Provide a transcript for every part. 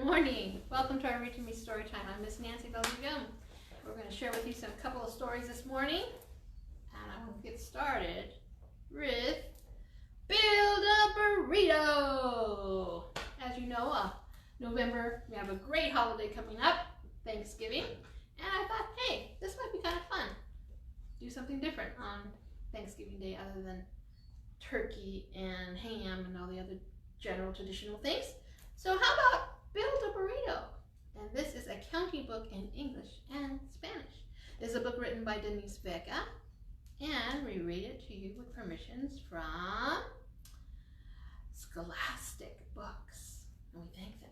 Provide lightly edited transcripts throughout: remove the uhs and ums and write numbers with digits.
Good morning. Welcome to our Read to Me story time. I'm Miss Nancy Valdivia. We're going to share with you a couple of stories this morning. And I will get started with Build a Burrito. As you know, November, we have a great holiday coming up, Thanksgiving. And I thought, hey, this might be kind of fun. Do something different on Thanksgiving Day other than turkey and ham and all the other general traditional things. So how about Build a Burrito? And this is a counting book in English and Spanish. It's a book written by Denise Vega, and we read it to you with permissions from Scholastic Books, and we thank them.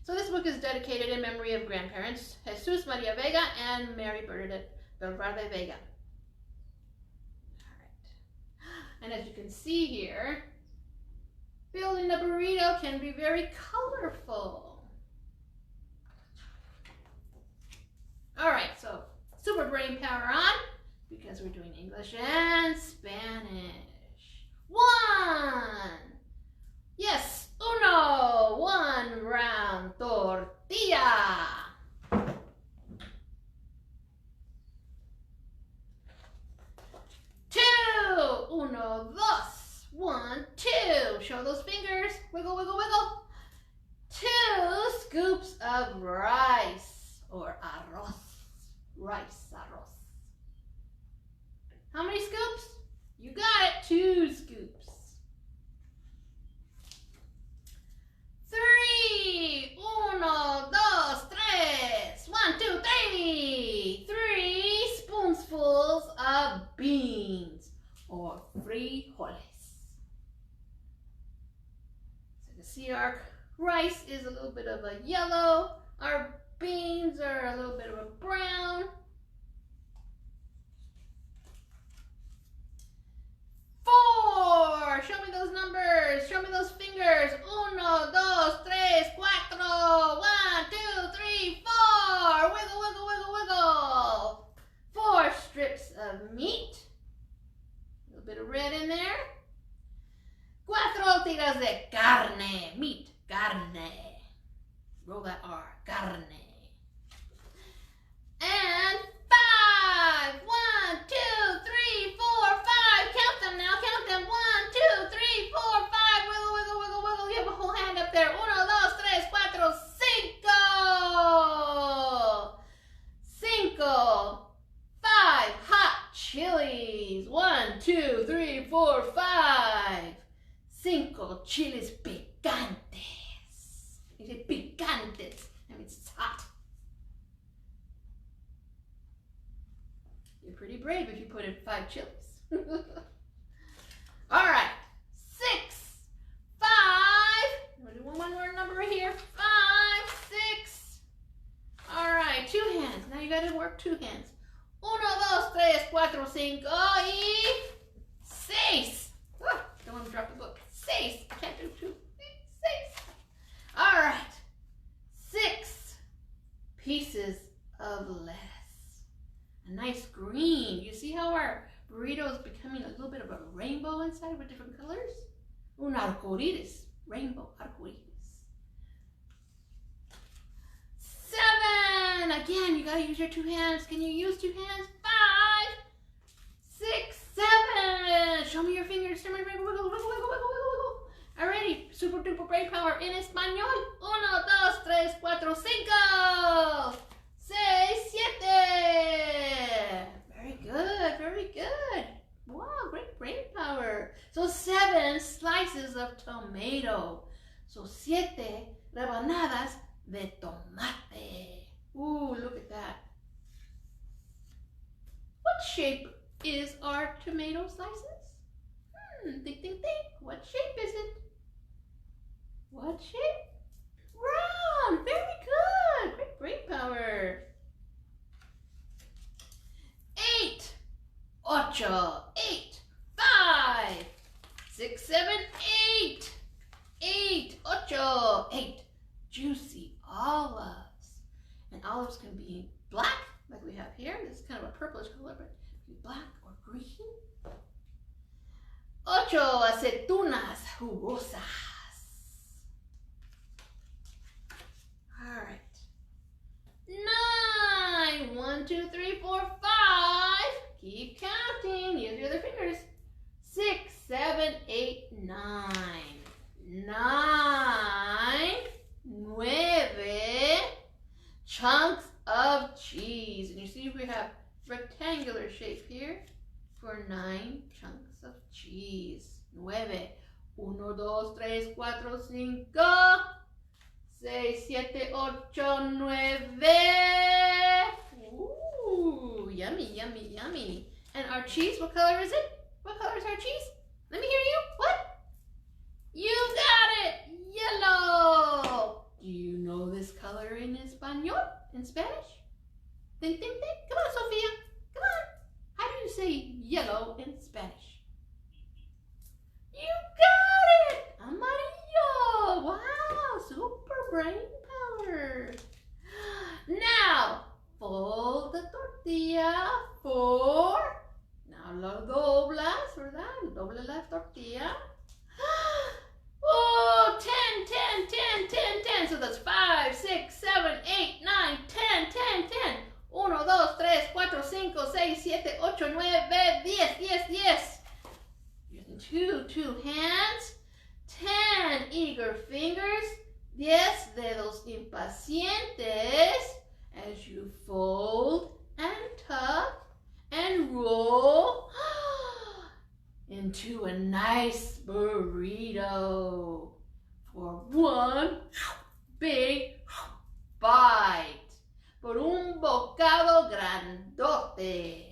So this book is dedicated in memory of grandparents Jesus Maria Vega and Mary Bernadette Farrar de Vega. All right. And as you can see here, building a burrito can be very colorful. All right, so super brain power on because we're doing English and Spanish. One. Yes, uno. One round tortilla. Two. Uno, dos. 1, 2. Show those fingers. Wiggle, wiggle, wiggle. 2 scoops of rice or arroz. Rice, arroz. How many scoops? You got it. 2 scoops. 3. 1, 2, 3. 1, 2, 3. 3 spoonfuls of beans or frijoles. See, our rice is a little bit of a yellow. Our beans are a little bit of a brown. 4. Show me those numbers. Show me those fingers. 1, 2, 3, 4. 1, 2, 3, 4. Wiggle, wiggle, wiggle, wiggle. 4 strips of meat. A little bit of red in there. 4 tiras de carne, meat, carne. Roll that R, carne. And 5. 1, 2, 3, 4, 5. Count them now, count them. 1, 2, 3, 4, 5. Wiggle, wiggle, wiggle, wiggle. You have a whole hand up there. 1, 2, 3, 4, 5. 5 hot chilies. 1, 2, 3, 4, 5. 5 chiles picantes. You say picantes. That means it's hot. You're pretty brave if you put in 5 chilies. All right. 6. 5. We'll do one more number right here. 5, 6. All right. 2 hands. Now you got to work 2 hands. 1, 2, 3, 4, 5 y 6. Oh, don't want to drop the book. 6. I can't do 2. 6. All right. 6 pieces of lettuce. A nice green. You see how our burrito is becoming a little bit of a rainbow inside with different colors? Un arcoiris. Rainbow arcoiris. 7. Again, you got to use your 2 hands. Can you use 2 hands? 5, 6, 7. Show me your fingers. Show me your fingers. Wiggle, wiggle, wiggle, wiggle, wiggle. Alrighty, super duper brain power in español. 1, 2, 3, 4, 5, 6, 7. Very good, very good. Wow, great brain power. So 7 slices of tomato. So 7 rebanadas de tomate. Ooh, look at that. What shape is our tomato slices? Think, think, think. What shape is it? What shape? Round. Very good. Great brain power. 8. 8. 5, 6, 7, 8. 8. 8. Juicy olives. And olives can be black, like we have here. This is kind of a purplish color, but it can be black or green. 8 aceitunas jugosas. 5, 6, 7, 8, 9. Ooh, yummy, yummy, yummy. And our cheese, what color is it? What color is our cheese? Let me hear you. What? You got it. Yellow. Do you know this color in Espanol? In Spanish? Think, think, think. Come on, Sophia. Come on. How do you say yellow in Spanish? You got it. Amarillo. Wow, super brain power. Now, fold the tortilla 4. Now lo doblas, ¿verdad? Doble la tortilla. Oh, 10, 10, 10, 10, 10. So that's 5, 6, 7, 8, 9, 10, 10, 10. 1, 2, 3, 4, 5, 6, 7, 8, 9, 10, 10. Using two hands. 10 eager fingers. 10 dedos impacientes as you fold and tuck and roll into a nice burrito for one big bite. Por un bocado grandote.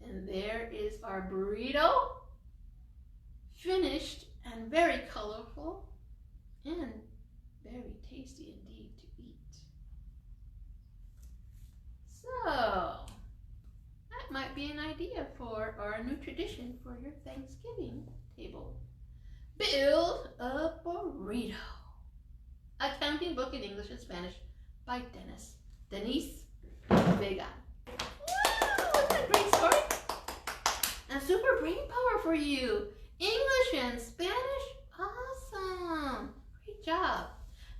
And there is our burrito, finished and very colorful and very tasty indeed to eat. So, that might be an idea for, or a new tradition for your Thanksgiving table. Build a burrito. A counting book in English and Spanish by Denise, Vega. Wow, isn't that a great story? And super brain power for you. English and Spanish, awesome. Great job.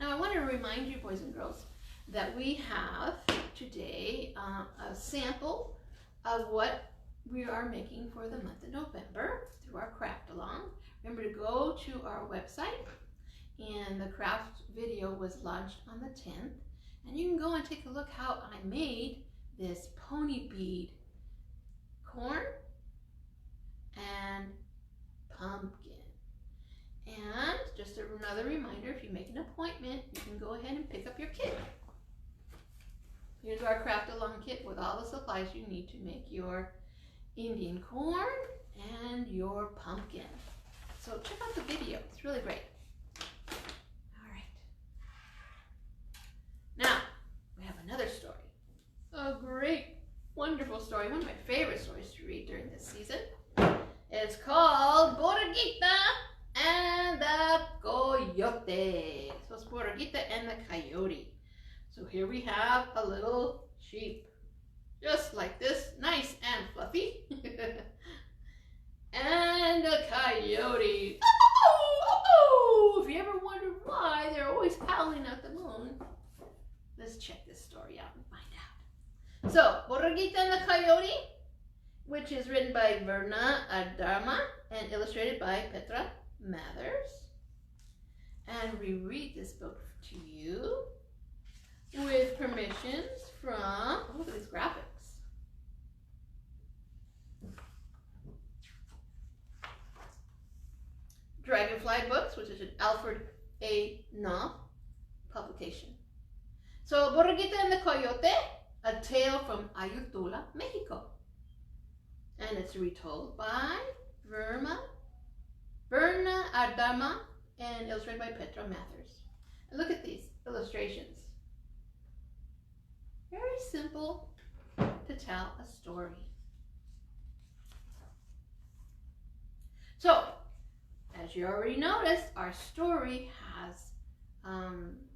Now I want to remind you, boys and girls, that we have today a sample of what we are making for the month of November through our craft along. Remember to go to our website, and the craft video was launched on the 10th, and you can go and take a look how I made this pony bead corn and pumpkin. And just another reminder, if you make an appointment, you can go ahead and pick up your kit. Here's our craft along kit with all the supplies you need to make your Indian corn and your pumpkin. So check out the video, it's really great. All right. Now, we have another story. A great, wonderful story, one of my favorite stories to read during this season. It's called Borreguita and the Coyote. So it's Borreguita and the Coyote. So here we have a little sheep, just like this, nice and fluffy. And a coyote. Oh, if you ever wondered why they're always howling at the moon, let's check this story out and find out. So, Borreguita and the Coyote, which is written by Verna, Aardema, and illustrated by Petra Mathers. And we read this book to you with permissions from, look at these graphics. Dragonfly Books, which is an Alfred A. Knopf publication. So, Borreguita and the Coyote, a tale from Ayutthaya, Mexico. And it's retold by Verna, Aardema, and illustrated by Petra Mathers. And look at these illustrations. Very simple to tell a story. So, as you already noticed, our story has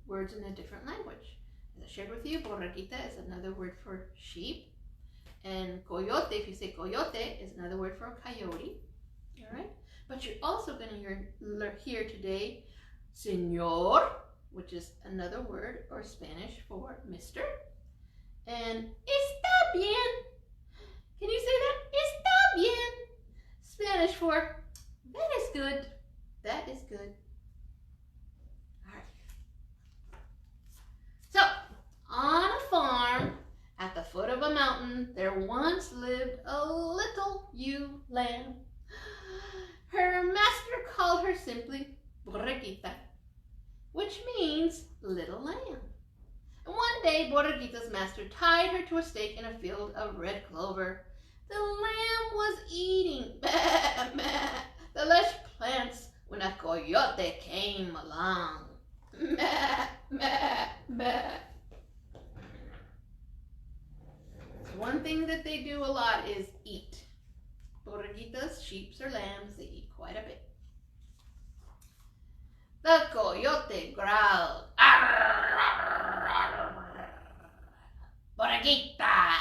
words in a different language. As I shared with you, Borreguita is another word for sheep. And coyote, if you say coyote, is another word for a coyote. All right? But you're also going to hear today señor, which is another word or Spanish for Mr. And está bien. Can you say that? Está bien. Spanish for that is good. That is good. All right. So, on a farm at the foot of a mountain, there once lived a little ewe lamb. Her master called her simply Borreguita, which means little lamb. And one day, Borreguita's master tied her to a stake in a field of red clover. The lamb was eating the lush plants when a coyote came along. One thing that they do a lot is eat. Borreguitas, sheep, or lambs, they eat quite a bit. The coyote growled, "Arr, arr, arr. Borreguita,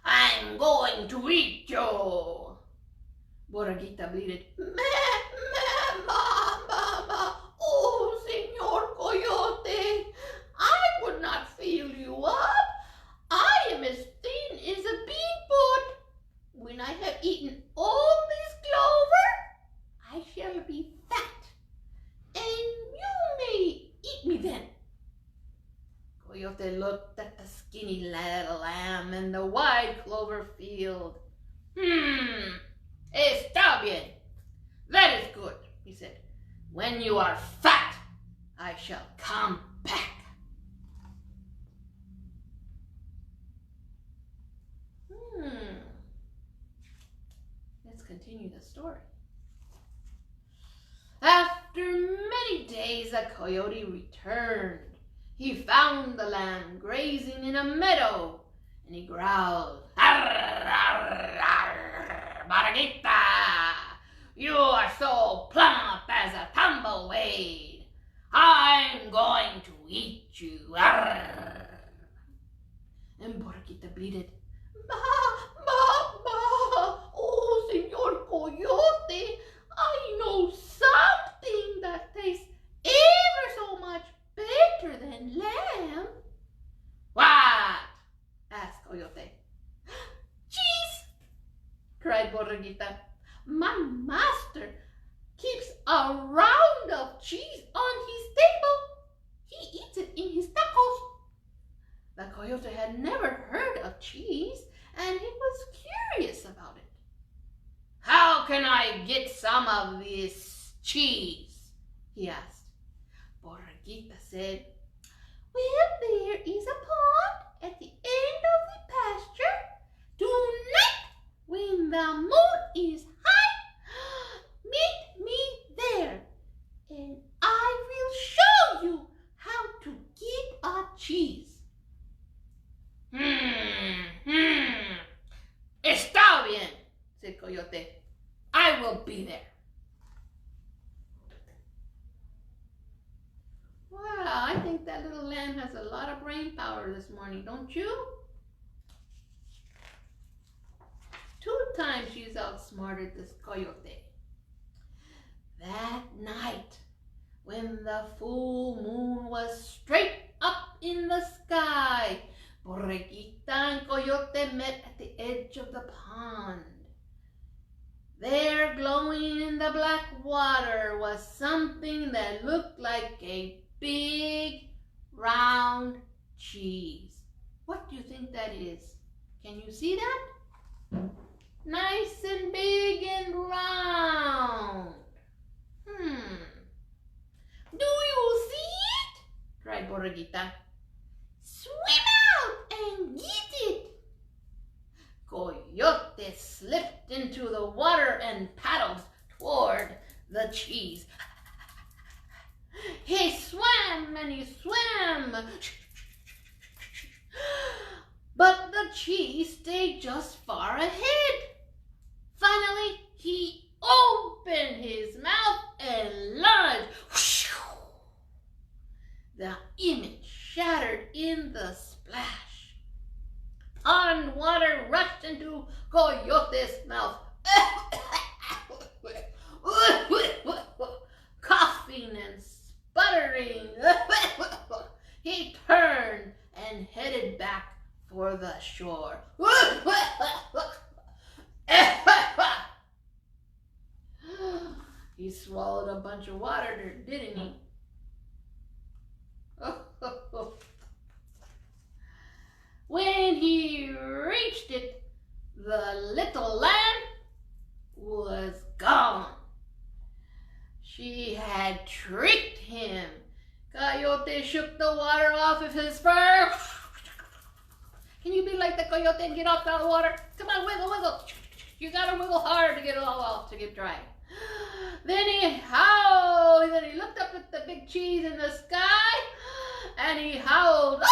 I'm going to eat you." Borreguita bleated, "Ma. Oh, Señor Coyote, I would not fill you up. I am as thin as a beanpot. When I have eaten all this clover, I shall be fat, and you may eat me then." Coyote looked at the skinny little lamb in the wide clover field. Está bien. That is good, he said. When you are fat, I shall come back. Let's continue the story. After many days, a coyote returned. He found the lamb grazing in a meadow, and he growled, "Arr, arr, arr, Borreguita, you are so plump as a tumbleweed. I'm going to eat you." Arr. And Borreguita bleated, "Ma. Oh, Señor Coyote, I know something that tastes ever so much better than lamb." "What?" asked Coyote. "Cheese," cried Borreguita. "My master keeps a round of cheese on his table. He eats it in his tacos." The coyote had never heard of cheese, and he was curious about it. "How can I get some of this cheese?" he asked. Borreguita said, "Well, there is a pond at the end of the pasture. Tonight, when the moon is high, meet me there, and I will show you how to get a cheese." Está bien, said Coyote. "I will be there." Wow, I think that little lamb has a lot of brain power this morning, don't you? 2 times she's outsmarted this coyote. That night, when the full moon was straight up in the sky, Borreguita and Coyote met at the edge of the pond. There, glowing in the black water, was something that looked like a big, round cheese. What do you think that is? Can you see that? Nice and big and round. Do you see it? Cried Borreguita. Swim out and get it. Coyote slipped into the water and paddled toward the cheese. He swam and he swam, but the cheese stayed just far ahead. Finally, he opened his mouth and lunged. The image shattered in the splash. Pond water rushed into Coyote's mouth. Coughing and sputtering, he turned and headed back for the shore. He swallowed a bunch of water, didn't he? When he reached it, the little lamb was gone. She had tricked him. Coyote shook the water off of his fur. Can you be like the coyote and get off that water? Come on, wiggle, wiggle. You gotta wiggle hard to get it all off, to get dry. Then he howled. Then he looked up at the big cheese in the sky, and he howled.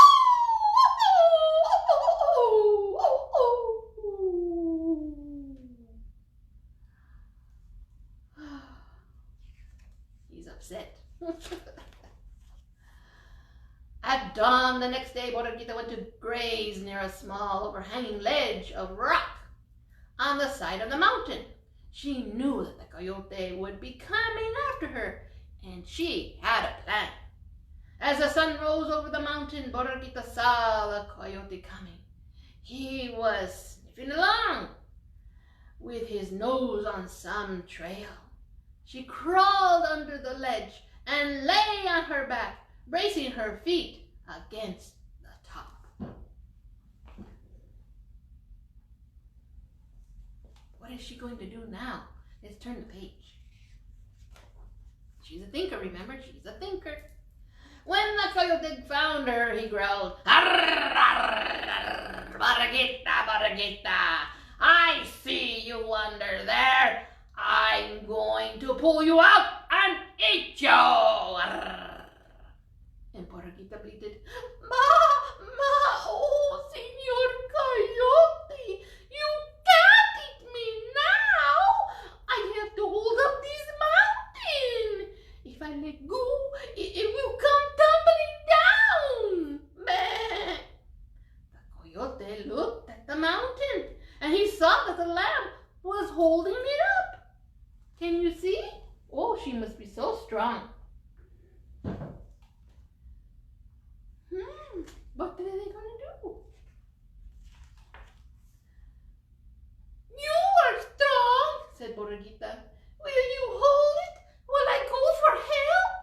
He's upset. At dawn the next day, Borreguita went to graze near a small overhanging ledge of rock on the side of the mountain. She knew that the coyote would be coming after her, and she had a plan. As the sun rose over the mountain, Borreguita saw the coyote coming. He was sniffing along with his nose on some trail. She crawled under the ledge and lay on her back, bracing her feet against the top. What is she going to do now? Let's turn the page. She's a thinker, remember? She's a thinker. When the coyote found her, he growled, "Arr, arr, arr, Borreguita, Borreguita, I see you under there. I'm going to pull you out and eat you." Arr. And Borreguita bleated, oh, Señor Coyote, you can't eat me now. I have to hold up this mountain. If I let go, it will come tumbling down. Meh. The coyote looked at the mountain, and he saw that the lamb was holding it up. Can you see? Oh, she must be so strong. What are they going to do? You are strong, said Borreguita. Will you hold it while I go for help?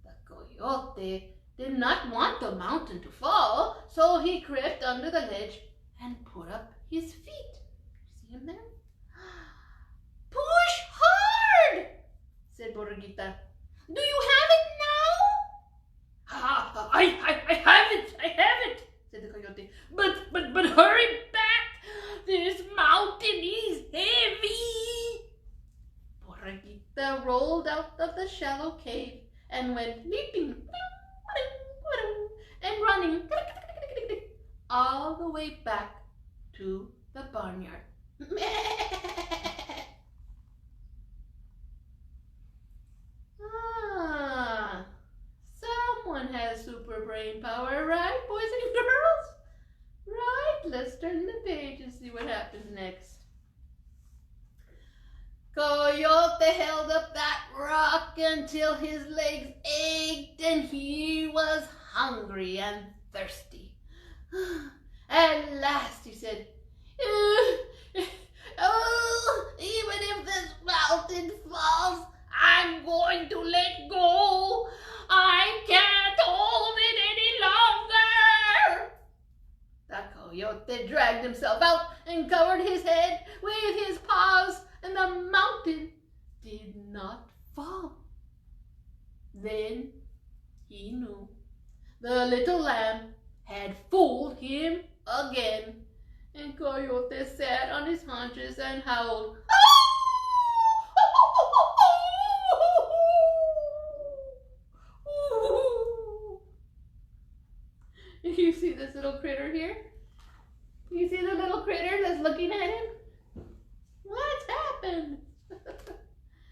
The coyote did not want the mountain to fall, so he crept under the ledge and put up his feet. See him there? Push hard, said Borreguita. Do you have it now? I have it, said the coyote. But hurry back. This mountain is heavy. Borreguita rolled out of the shallow cave and went leaping and running all the way back to the barnyard. Someone has super brain power, right, boys and girls? Right, let's turn the page and see what happens next. Coyote held up that rock until his legs ached and he was hungry and thirsty. At last he said, "Oh, even if this mountain falls, I'm going to let go. I can't hold it any longer." The coyote dragged himself out and covered his head with his paws, and the mountain did not fall. Then he knew the little lamb had fooled him again, and Coyote sat on his haunches and howled. You see this little critter here? You see the little critter that's looking at him? What's happened?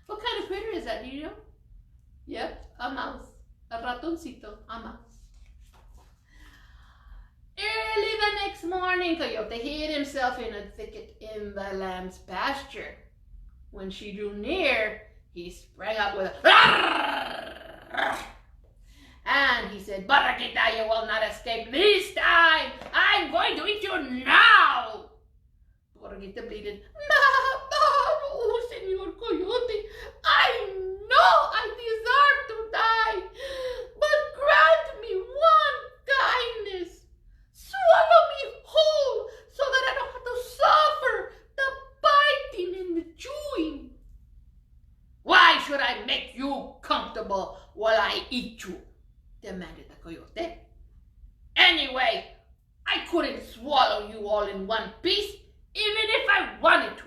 What kind of critter is that, do you know? Yep, a mouse. A ratoncito, a mouse. Early the next morning, Coyote hid himself in a thicket in the lamb's pasture. When she drew near, he sprang up with a and he said, "Borreguita, you will not escape this time. I'm going to eat you now." Borreguita bleated, "Oh, Señor Coyote, I know I deserve to die, but grant me one kindness. Swallow me whole so that I don't have to suffer the biting and the chewing." "Why should I comfortable while I eat you," demanded the coyote. "Anyway, I couldn't swallow you all in one piece, even if I wanted to."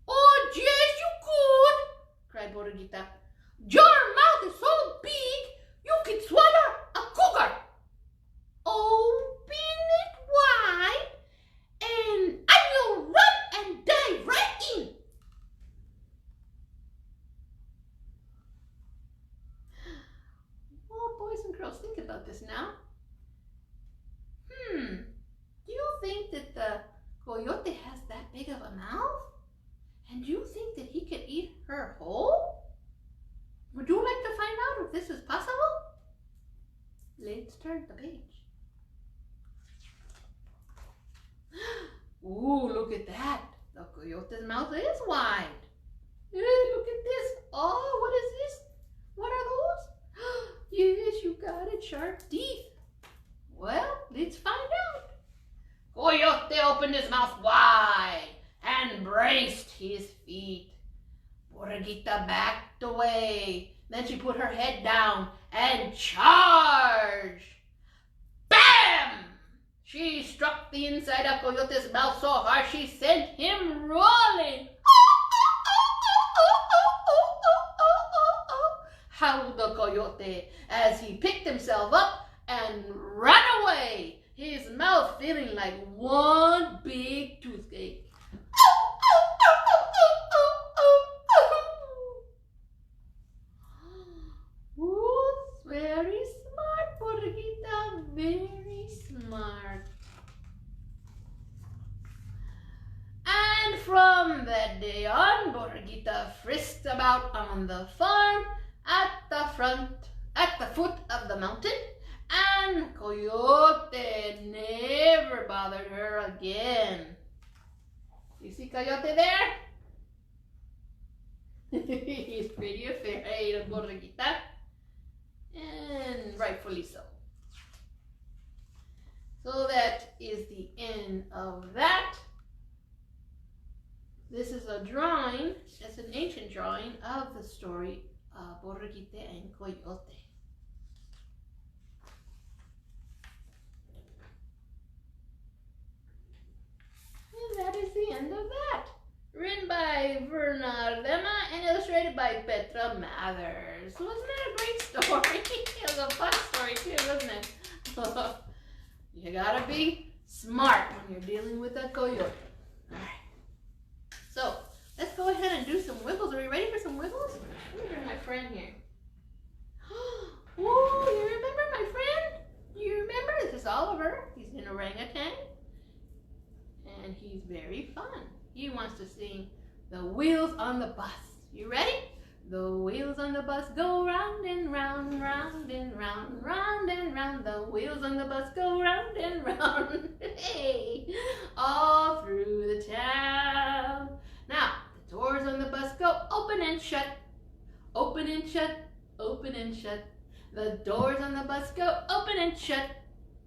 "Oh, yes, you could," cried Borreguita. "Your mouth is so big, you could swallow a cougar." "Open it wide, and I will run and dive right in." Well, boys and girls, think about this now. Do you think that the coyote has that big of a mouth? And do you think that he could eat her whole? Would you like to find out if this is possible? Let's turn the page. Ooh, look at that. The coyote's mouth is wide. Look at this. Oh, what is this? What are those? Yes, you got it. Sharp teeth. Well, let's find out. Coyote opened his mouth wide and braced his feet. Borreguita backed away. Then she put her head down and charged. Bam! She struck the inside of Coyote's mouth so hard she sent him rolling. Howled the coyote as he picked himself up and ran away, his mouth feeling like one big toothache. Ooh, very smart, Borreguita, very smart. And from that day on, Borreguita frisked about on the farm at the foot of the mountain, and Coyote never bothered her again. You see Coyote there? He's pretty afraid of Borreguita, and rightfully so. So that is the end of that. This is a drawing, it's an ancient drawing of the story of Borreguita and Coyote. And that is the end of that. Written by Verna, Aardema, and illustrated by Petra Mathers. Wasn't it a great story? It was a fun story too, wasn't it? You gotta be smart when you're dealing with a coyote. Alright. So, let's go ahead and do some wiggles. Are we ready for some wiggles? Let me bring my friend here. Oh, you remember my friend? You remember? This is Oliver. He's an orangutan. And he's very fun. He wants to sing The Wheels on the Bus. You ready? The wheels on the bus go round and round, round and round, round and round. The wheels on the bus go round and round. Hey, all through the town. Now, the doors on the bus go open and shut, open and shut, open and shut. The doors on the bus go open and shut,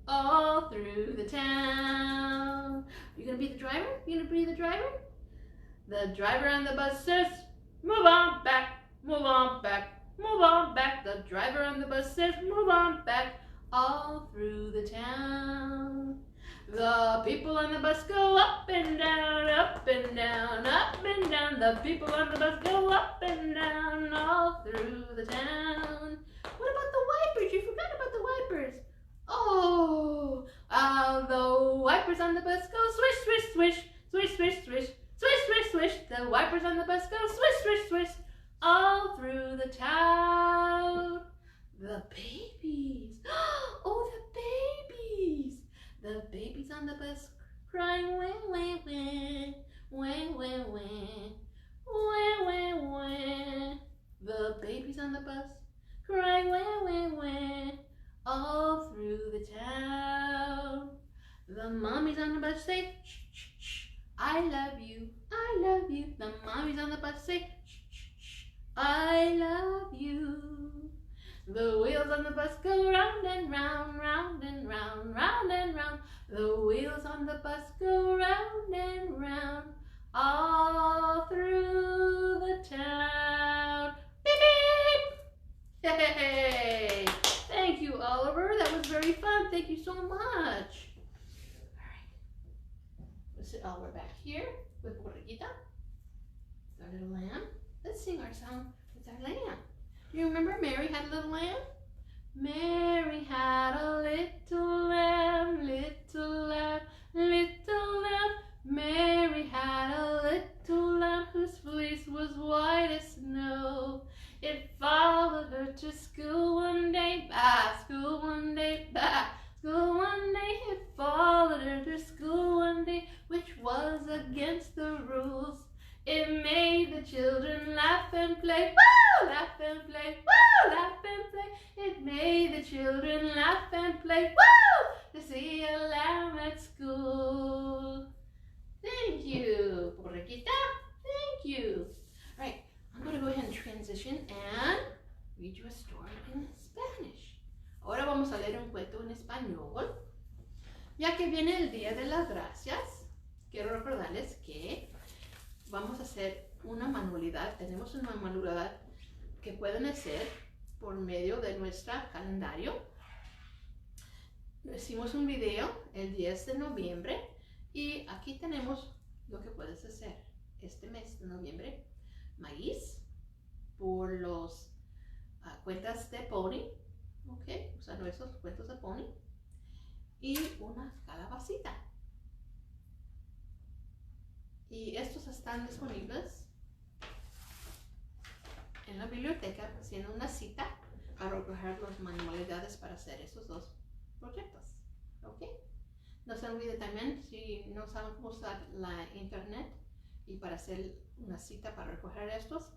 all through the town. You gonna be the driver? You gonna be the driver? The driver on the bus says, move on back, move on back, move on back. The driver on the bus says, move on back, all through the town. The people on the bus go up and down, up and down, up and down. The people on the bus go up and down, all through the town. What about the wipers? You forgot about the wipers. Oh, the wipers on the bus go swish, swish, swish, swish, swish, swish, swish, swish, swish. The wipers on the bus go swish, swish, swish, all through the town. The babies. Oh, the babies. The babies on the bus crying wah, wah, wah, wah, wah, wah, wah, wah, wah. The babies on the bus crying wah, wah, wah, all through the town. The mommies on the bus say, shh, shh, shh, I love you, I love you. The mommies on the bus say, shh, shh, shh, I love you. The wheels on the bus go round and round, round and round, round and round. The wheels on the bus go round and round, all through the town. Beep, beep, Thank you so much. All right. We're back here with Borreguita, our little lamb. Let's sing our song with our lamb. Do you remember Mary had a little lamb? Mary had a little lamb, little lamb, little lamb. Mary had a little lamb whose fleece was white as snow. It followed her to school one day, back school one day, back school one day. It followed her to school one day, which was against the rules. It made the children laugh and play, woo! Laugh and play, woo! Laugh and play. It made the children laugh and play, woo! To see a lamb at school. Thank you, Borreguita. Thank you. All right, I'm going to go ahead and transition and read you a story in Spanish. Ahora vamos a leer un cuento en español. Ya que viene el Día de las Gracias, quiero recordarles que vamos a hacer una manualidad. Tenemos una manualidad que pueden hacer por medio de nuestro calendario. Hicimos un video el 10 de noviembre y aquí tenemos lo que puedes hacer este mes de noviembre. Maíz por los cuentas de pony, ok, usando esos cuentos de pony, y una calabacita. Y estos están disponibles en la biblioteca, haciendo una cita para recoger las manualidades para hacer esos dos proyectos. ¿Ok? No se olvide también, si no saben cómo usar la internet y para hacer una cita para recoger estos,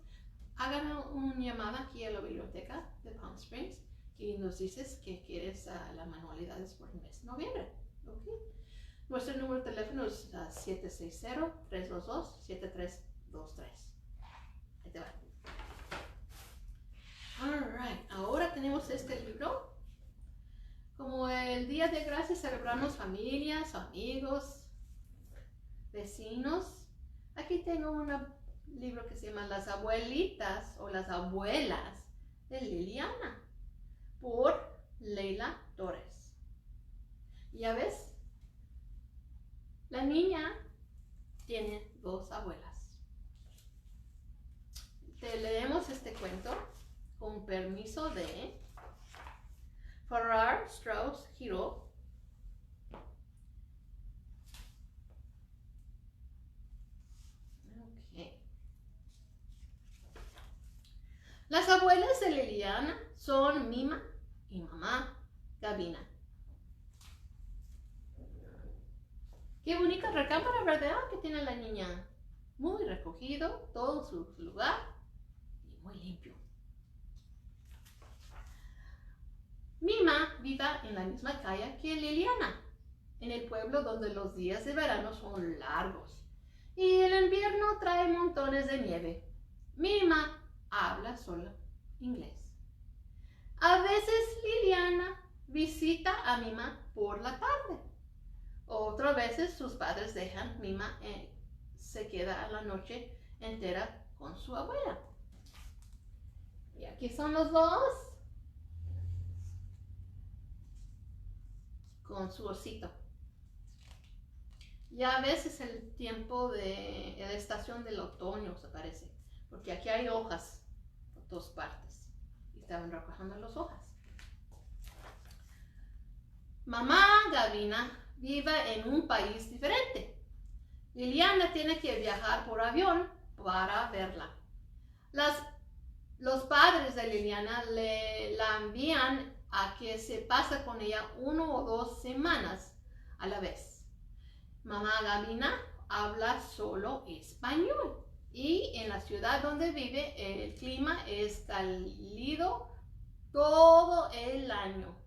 hagan una llamada aquí a la biblioteca de Palm Springs y nos dices que quieres las manualidades por el mes de noviembre. ¿Ok? Nuestro número de teléfono es 760-322-7323. Ahí te va. Alright, ahora tenemos este libro. Como el Día de Gracias celebramos familias, amigos, vecinos. Aquí tengo un libro que se llama Las Abuelitas o Las Abuelas de Liliana por Leyla Torres. Ya ves, la niña tiene dos abuelas. Te leemos este cuento con permiso de Farrar, Straus, Giroux. Okay. Las abuelas de Liliana son Mima y mamá Gabina. Qué bonita recámara, ¿verdad? Que tiene la niña. Muy recogido, todo en su lugar y muy limpio. Mima vive en la misma calle que Liliana, en el pueblo donde los días de verano son largos y el invierno trae montones de nieve. Mima habla solo inglés. A veces Liliana visita a Mima por la tarde. Otras veces sus padres dejan Mima se queda a la noche entera con su abuela. Y aquí son los dos con su osito. Ya a veces el tiempo de la estación del otoño se parece, porque aquí hay hojas por todas partes y estaban recogiendo las hojas. Mamá Gabina vive en un país diferente. Liliana tiene que viajar por avión para verla. Los padres de Liliana la envían a que se pase con ella 1 o 2 semanas a la vez. Mamá Gabina habla solo español y en la ciudad donde vive el clima es cálido todo el año.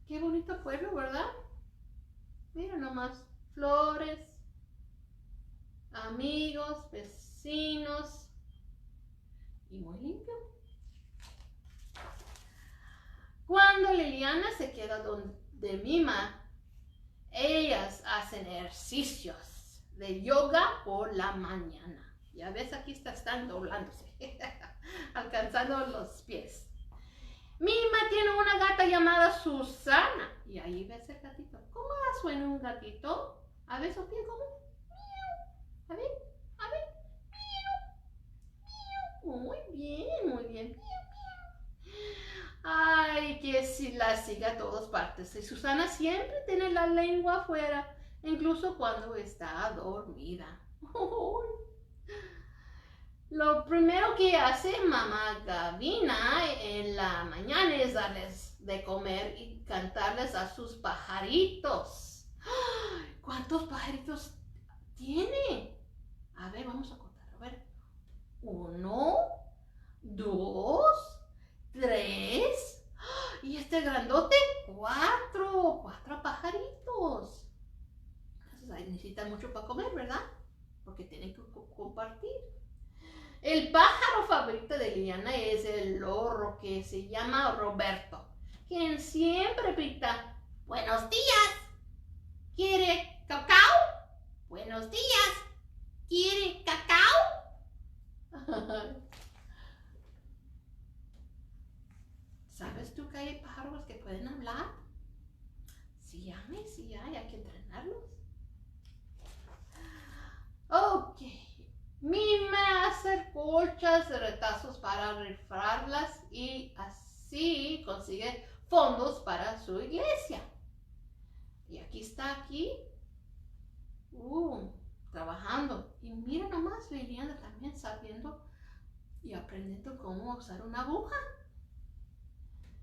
Qué bonito pueblo, ¿verdad? Mira nomás, flores, amigos, vecinos y muy limpio. Cuando Liliana se queda donde Mima, ellas hacen ejercicios de yoga por la mañana. Ya ves, aquí están doblándose, alcanzando los pies. Mima tiene una gata llamada Susana. Y ahí ves el gatito. ¿Cómo suena un gatito? A ver, Sofía, ¿cómo? Miau. A ver, a ver. Miau, miau. Muy bien, muy bien. Miau, miau. Ay, que si la sigue a todas partes. Y Susana siempre tiene la lengua afuera, incluso cuando está dormida. Lo primero que hace mamá Gavina en la mañana es darles de comer y cantarles a sus pajaritos. ¿Cuántos pajaritos tiene? A ver, vamos a contar. A ver. 1, 2, 3. Y este grandote, 4. 4 pajaritos. Entonces ahí necesitan mucho para comer, ¿verdad? Porque tienen que compartir. El pájaro favorito de Liliana es el loro, que se llama Roberto, quien siempre grita: buenos días, ¿quiere cacao? Buenos días, ¿quiere cacao? ¿Sabes tú que hay pájaros que pueden hablar? Sí hay que entrenarlos. Ok. Mima hace colchas de retazos para rifarlas y así consigue fondos para su iglesia. Y aquí está, trabajando. Y mira nomás, Liliana también sabiendo y aprendiendo cómo usar una aguja.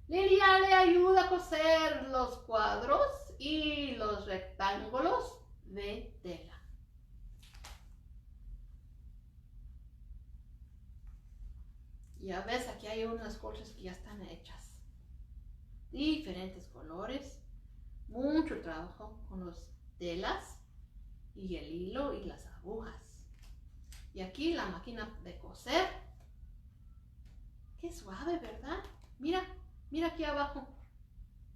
Liliana le ayuda a coser los cuadros y los rectángulos de tela. Ya ves, aquí hay unas colchas que ya están hechas. Diferentes colores. Mucho trabajo con las telas y el hilo y las agujas. Y aquí la máquina de coser. Qué suave, ¿verdad? Mira, mira aquí abajo.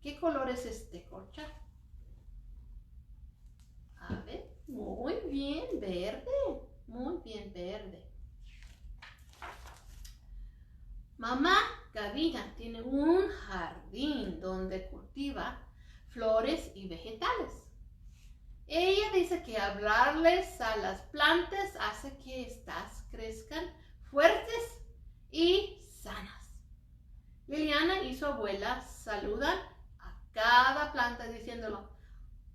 ¿Qué color es este colcha? A ver, muy bien, verde. Muy bien, verde. Mamá Gavina tiene un jardín donde cultiva flores y vegetales. Ella dice que hablarles a las plantas hace que estas crezcan fuertes y sanas. Liliana y su abuela saludan a cada planta diciéndolo: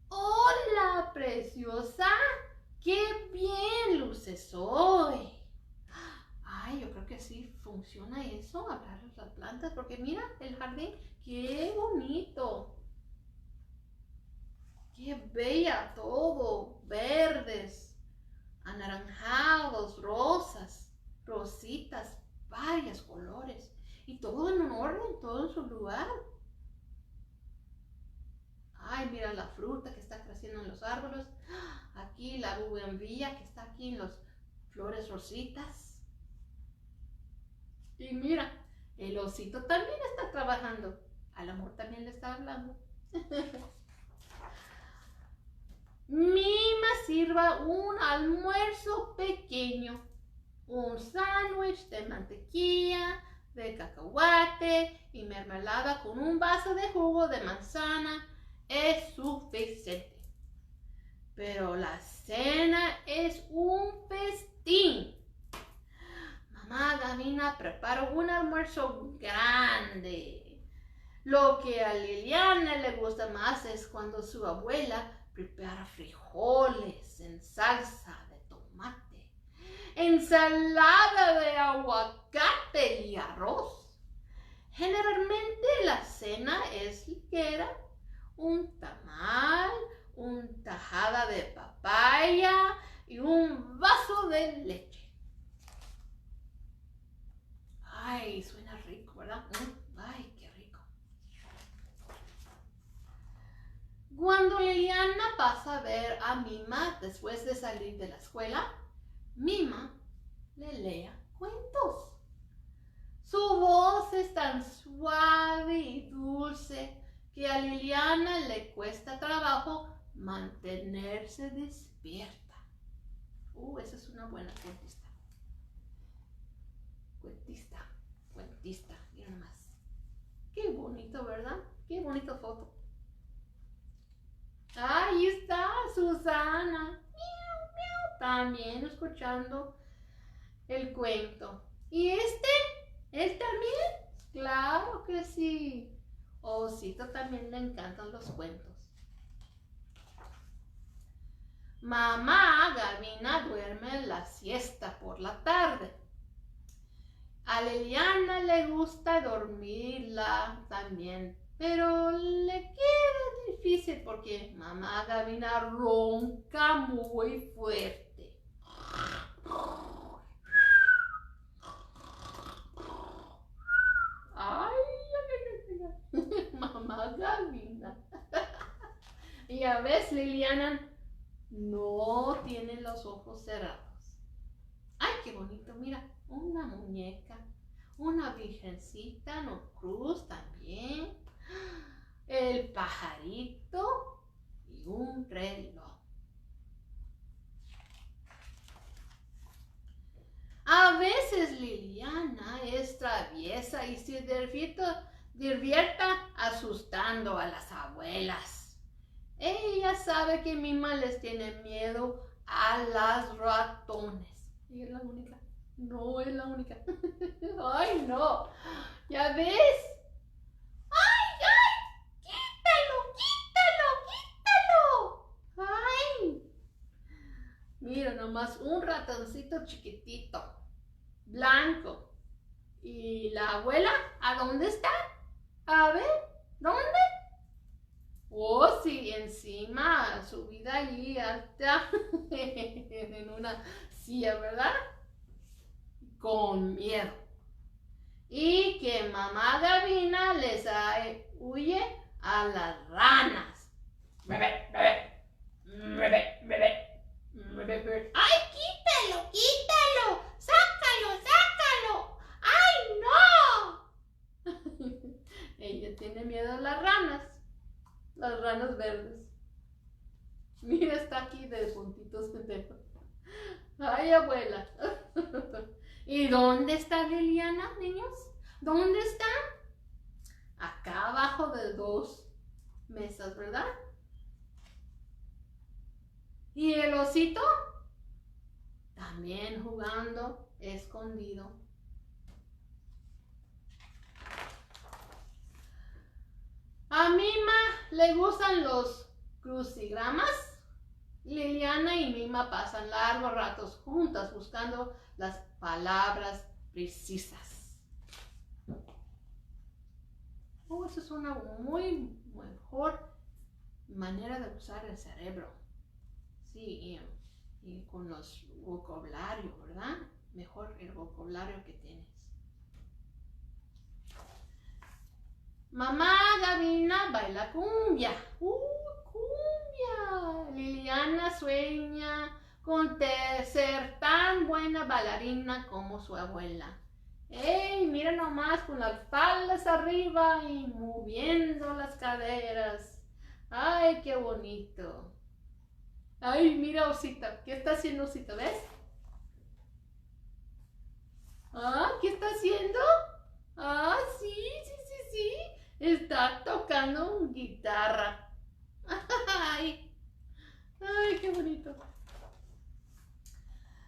hola, preciosa, qué bien luces hoy. Ay, yo creo que sí funciona eso, hablarles a las plantas, porque mira el jardín, qué bonito. Qué bella todo, verdes, anaranjados, rosas, rositas, varios colores. Y todo en un orden, todo en su lugar. Ay, mira la fruta que está creciendo en los árboles. Aquí la bugambilia que está aquí en las flores rositas. Y mira, el osito también está trabajando. Al amor también le está hablando. Mima sirva un almuerzo pequeño. Un sándwich de mantequilla, de cacahuate y mermelada con un vaso de jugo de manzana es suficiente. Pero la cena es un festín. Mamá Gavina prepara un almuerzo grande. Lo que a Liliana le gusta más es cuando su abuela prepara frijoles en salsa de tomate, ensalada de aguacate y arroz. Generalmente la cena es ligera: un tamal, una tajada de papaya y un vaso de leche. Ay, suena rico, ¿verdad? Ay, qué rico. Cuando Liliana pasa a ver a Mima después de salir de la escuela, Mima le lee cuentos. Su voz es tan suave y dulce que a Liliana le cuesta trabajo mantenerse despierta. Esa es una buena cuentista. Cuentista, mira nomás. bonito, ¿verdad? Qué bonita foto. Ahí está Susana. Miau, miau, también escuchando el cuento. ¿Y este? ¿Él también? Claro que sí. Osito también le encantan los cuentos. Mamá Gavina duerme la siesta por la tarde. A Liliana le gusta dormirla también, pero le queda difícil porque mamá Gavina ronca muy fuerte. Ay, mamá Gavina. Y a veces Liliana no tiene los ojos cerrados. Ay, qué bonito, mira, una muñeca, una virgencita, una cruz también, el pajarito y un reloj. A veces Liliana es traviesa y se divierta asustando a las abuelas. Ella sabe que Mima les tiene miedo a las ratones. ¿Y es la única? No es la única. ¡Ay, no! ¿Ya ves? ¡Ay, ay! ¡Quítalo, quítalo, quítalo! ¡Ay! Mira nomás, un ratoncito chiquitito, blanco. ¿Y la abuela? ¿A dónde está? A ver, ¿dónde? Oh, sí, encima, subida allí alta, en una silla, ¿verdad? Con miedo. Y que mamá Gavina les huye a las ranas. ¡Ay, quítalo, quítalo! ¡Sácalo, sácalo! ¡Ay, no! Ella tiene miedo a las ranas verdes. Mira, está aquí de puntitos de dedo. ¡Ay, abuela! ¿Y dónde está Liliana, niños? ¿Dónde está? Acá abajo de 2 mesas, ¿verdad? ¿Y el osito? También jugando escondido. A Mima le gustan los crucigramas. Liliana y Mima pasan largos ratos juntas buscando las palabras precisas. Oh, eso es una muy mejor manera de usar el cerebro. Sí, y con los vocabularios, ¿verdad? Mejor el vocabulario que tienes. Mamá Gavina baila cumbia. Cumbia. Liliana sueña con ser tan buena bailarina como su abuela. ¡Ey! Mira nomás con las faldas arriba y moviendo las caderas. ¡Ay, qué bonito! ¡Ay, mira Osita! ¿Qué está haciendo Osita? ¿Ves? ¿Ah? ¿Qué está haciendo? ¡Ah, sí! Está tocando guitarra. ¡Ay! ¡Ay, qué bonito!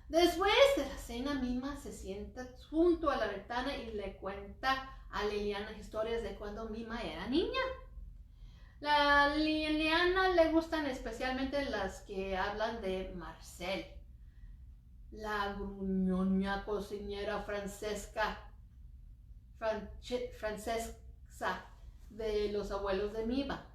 Después de la cena, Mima se sienta junto a la ventana y le cuenta a Liliana historias de cuando Mima era niña. A Liliana le gustan especialmente las que hablan de Marcel, la gruñona cocinera francesa de los abuelos de Mima.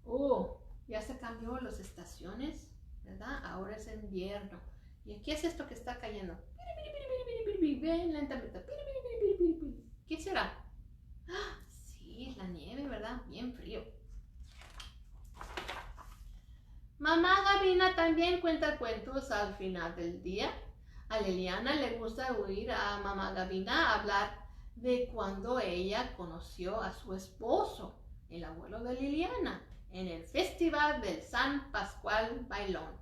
Oh, ya se cambió las estaciones, ¿verdad? Ahora es invierno. ¿Y aquí es esto que está cayendo? Ven lentamente. ¿Qué será? ¡Ah! Sí, es la nieve, ¿verdad? Bien frío. Mamá Gavina también cuenta cuentos al final del día. A Liliana le gusta oír a mamá Gavina hablar de cuando ella conoció a su esposo, el abuelo de Liliana, en el festival del San Pascual Bailón.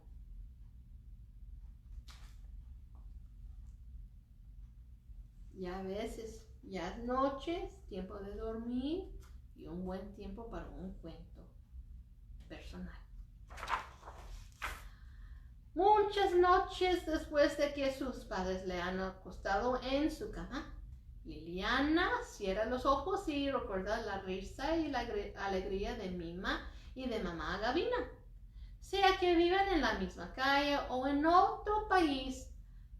Ya ves, es Ya es noche, es tiempo de dormir y un buen tiempo para un cuento personal. Muchas noches después de que sus padres le han acostado en su cama, Liliana cierra los ojos y recuerda la risa y la alegría de Mima y de mamá Gavina. Sea que vivan en la misma calle o en otro país,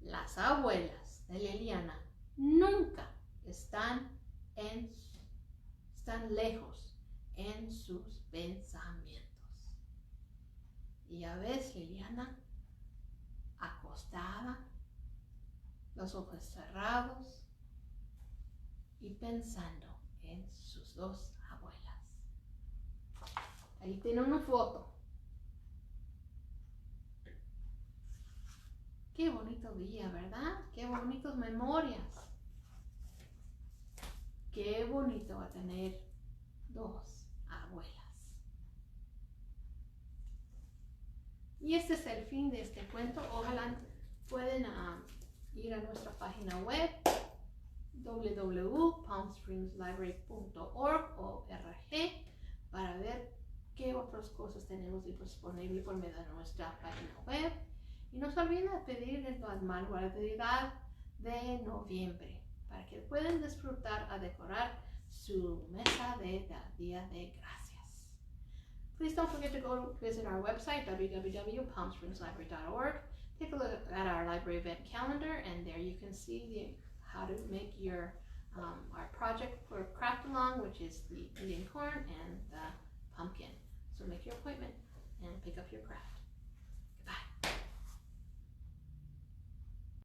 las abuelas de Liliana nunca están lejos en sus pensamientos. Y ya ves, Liliana acostada, los ojos cerrados y pensando en sus dos abuelas. Ahí tiene una foto. Qué bonito día, ¿verdad? Qué bonitas memorias. Qué bonito va a tener dos abuelas. Y este es el fin de este cuento. Ojalá pueden ir a nuestra página web www.palmspringslibrary.org para ver qué otras cosas tenemos disponibles por medio de nuestra página web. Y no se olviden de pedirles la manualidad de noviembre para que puedan disfrutar a decorar su mesa de Día de Gracias. Please don't forget to go visit our website, www.palmspringslibrary.org. Take a look at our library event calendar, and there you can see how to make your our project for craft along, which is the Indian corn and the